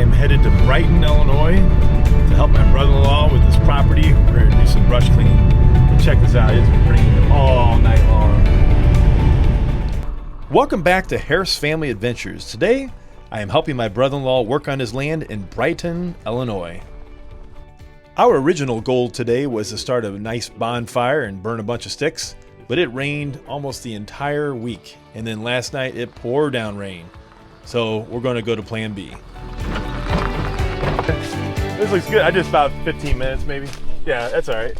am headed to Brighton, Illinois to help my brother-in-law with his property. We're going to do some brush cleaning. Check this out, it's been raining all night long. Welcome back to Harris Family Adventures. Today, I am helping my brother-in-law work on his land in Brighton, Illinois. Our original goal today was to start a nice bonfire and burn a bunch of sticks, but it rained almost the entire week, and then last night it poured down rain. So we're going to go to plan B. This looks good. I just about 15 minutes maybe. Yeah, that's all right.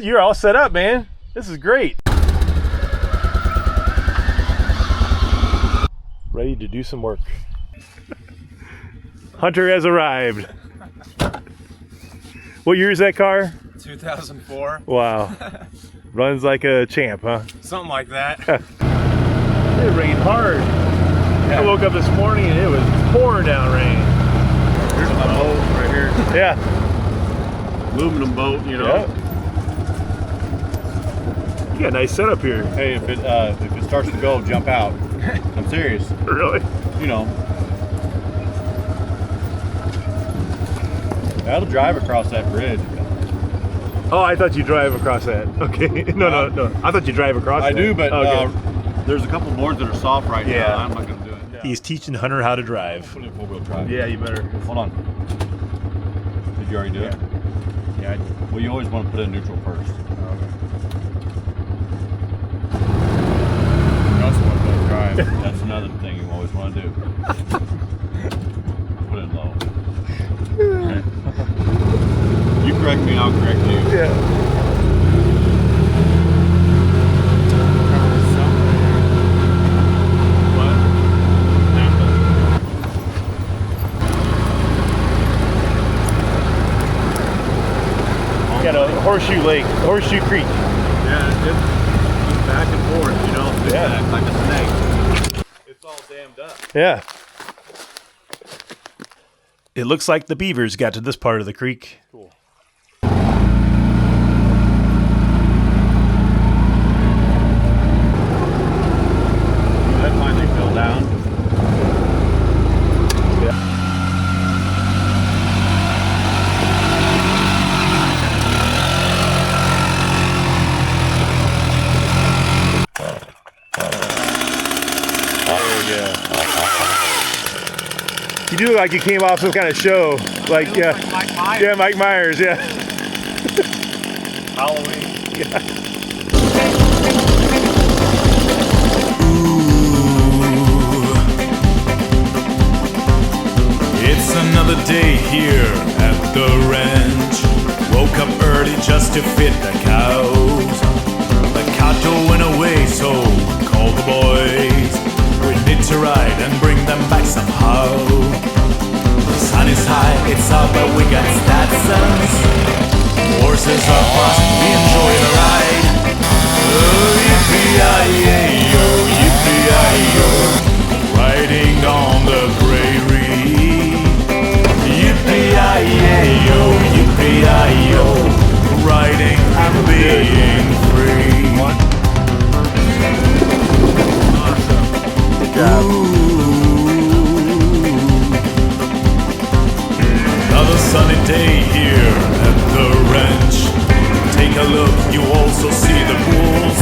You're all set up, man. This is great. Ready to do some work. Hunter has arrived. What year is that car? 2004. Wow. Runs like a champ, huh? Something like that. It rained hard. Yeah. I woke up this morning and it was pouring down rain. Here's my boat right here. Yeah. Aluminum boat, you know. Yeah. You got a nice setup here. Hey, if it starts to go, jump out. I'm serious. Really? You know. That'll drive across that bridge. Oh, I thought you drive across that. Okay. No. I thought you drive across I that. do, but okay. There's a couple boards that are soft right Yeah. now. I'm not going to do it. Yeah. He's teaching Hunter how to drive. Put it in four-wheel drive. Yeah, you better. Hold on. Did you already do it? Yeah. Well, you always want to put it in neutral first. You also want to put it in drive. That's another thing you always want to do. Put it in low. Okay. You correct me and I'll correct you. Yeah. Got a Horseshoe Lake, Horseshoe Creek. Yeah, it's back and forth, you know. Yeah. Like a snake. It's all dammed up. Yeah. It looks like the beavers got to this part of the creek. Cool. That finally fell down. You do look like you came off some kind of show, like Mike Myers. yeah, Mike Myers, yeah. Halloween. Yeah. It's another day here at the ranch. Woke up early just to feed the cows. The cattle went away, so call the boys. We need to ride and bring them back somehow. The sun is high, it's out, but we got Statsons. Horses are fast, we enjoy the ride. Oh, yippee-yi-yi-yo, yippee-yi-yo. Riding on the prairie. Yippee-yi-yi-yo, yippee-yi-yo. Riding and being free. Another sunny day here at the ranch. Take a look, you also see the bulls.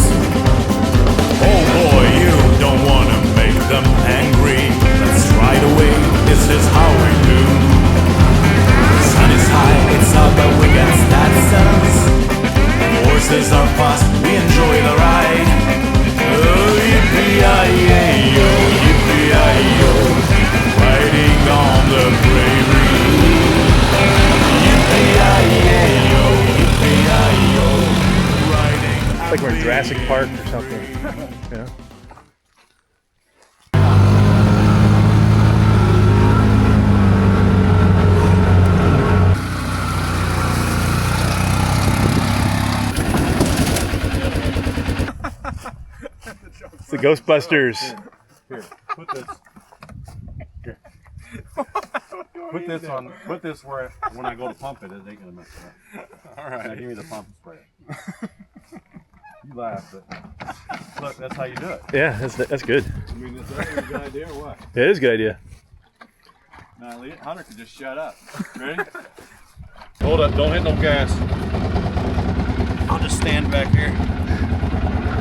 Oh boy, you don't wanna make them angry. Let's ride away, this is how we do. The sun is high, it's out, but we got Statsons. Horses are fast, we enjoy the ride. Oh, yippee-yi-yi-yo, yippee-yi-yo. Riding on the prairie. Yippee-yi-yi-yo, yippee-yi-yo. Riding Like we're in Jurassic Park or something. Yeah. It's the Ghostbusters. Here, put this. Here. Put this where when I go to pump it ain't gonna mess it up. All right. Now give me the pump and spray it. You laugh, but look, that's how you do it. Yeah, that's good. I mean, is that a good idea or what? Yeah, it is a good idea. Nah, Hunter can just shut up. Ready? Hold up, don't hit no gas. I'll just stand back here.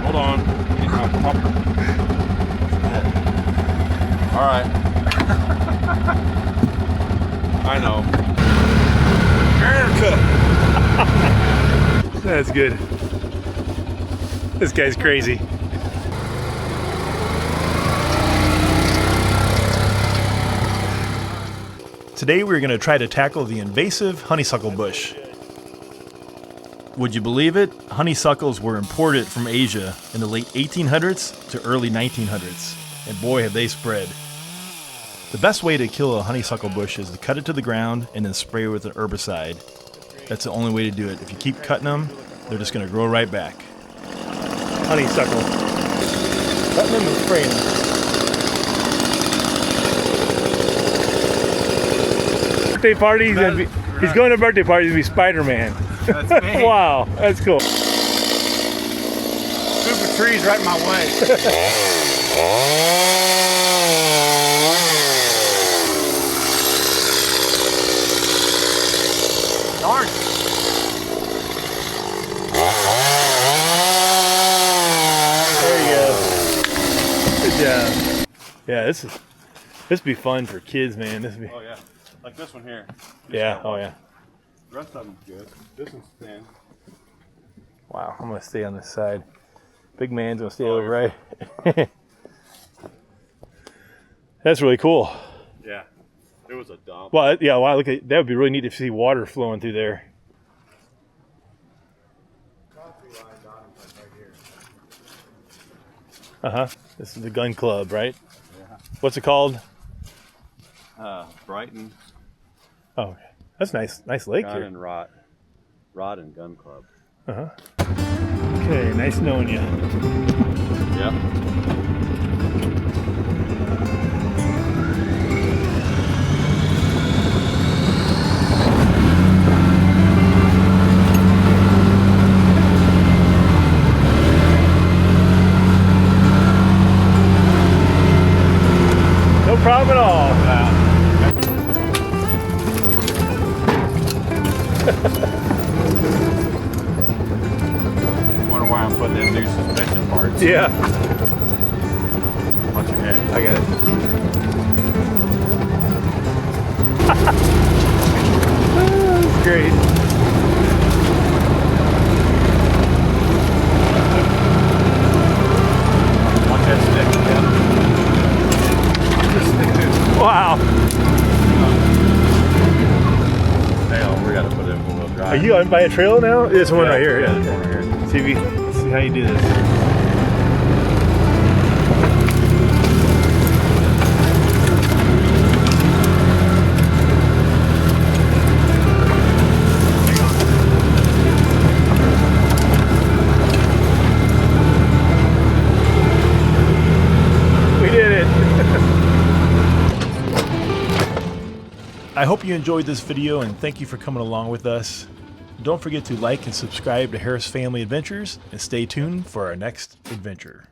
Hold on. Get my pumper. Alright. I know. America! That's good. This guy's crazy. Today we're going to try to tackle the invasive honeysuckle bush. Would you believe it? Honeysuckles were imported from Asia in the late 1800s to early 1900s, and boy have they spread. The best way to kill a honeysuckle bush is to cut it to the ground and then spray it with an herbicide. That's the only way to do it. If you keep cutting them, they're just going to grow right back. Honeysuckle. Cutting them and spraying them. Birthday parties, he's going to birthday parties to be Spider-Man. That's me. Wow, that's cool. Stupid trees right in my way. Darn. There you go. Good job. Yeah, this would be fun for kids, man. This would be. Oh yeah, like this one here. Yeah. Oh yeah. The rest of them's good. This one's thin. Wow, I'm gonna stay on this side. Big man's gonna stay over right. That's really cool. Yeah, it was a dump. Well, yeah. Wow, look at that. Would be really neat to see water flowing through there. This is the gun club, right? Yeah. What's it called? Brighton. Oh, okay. That's nice. Nice lake Gun here. and Rod and Gun Club. Okay, nice knowing you. Yep. No problem at all. Wonder why I'm putting them new suspension parts. Yeah, Watch your head. I got it. That's great. Watch that stick. Yeah. Wow. Hang on, we gotta put it in four-wheel drive. Are you on by a trail now? This one right here. Yeah, Yeah. this one right here. See how you do this. We did it. I hope you enjoyed this video and thank you for coming along with us. Don't forget to like and subscribe to Harris Family Adventures and stay tuned for our next adventure.